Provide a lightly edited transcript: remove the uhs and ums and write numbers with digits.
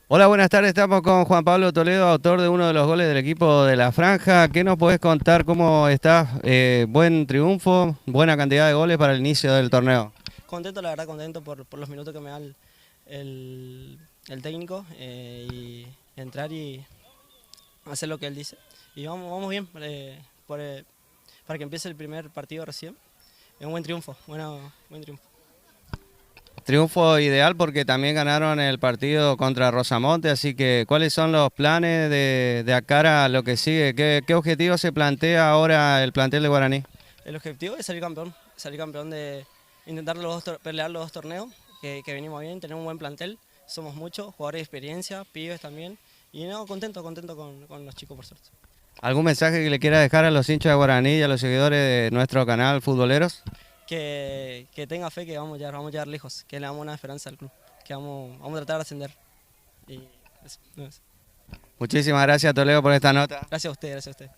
Hola, buenas tardes. Estamos con Juan Pablo Toledo, autor de uno de los goles del equipo de La Franja. ¿Qué nos podés contar? ¿Cómo estás? Buen triunfo, buena cantidad de goles para el inicio del torneo. Contento, la verdad, contento por los minutos que me da el técnico y entrar y hacer lo que él dice. Y vamos bien para que empiece el primer partido recién. Es un buen triunfo, buen triunfo. Triunfo ideal porque también ganaron el partido contra Rosamonte, así que ¿cuáles son los planes de acá a lo que sigue? ¿Qué objetivo se plantea ahora el plantel de Guaraní? El objetivo es salir campeón de intentar pelear los dos torneos, que venimos bien, tenemos un buen plantel, somos muchos, jugadores de experiencia, pibes también. Y no, contento con los chicos por suerte. ¿Algún mensaje que le quiera dejar a los hinchas de Guaraní y a los seguidores de nuestro canal Futboleros? Que tenga fe que vamos a llegar lejos, que le damos una esperanza al club, que vamos a tratar de ascender. Y eso, no es. Muchísimas gracias, Toledo, por esta nota. Gracias a usted, gracias a usted.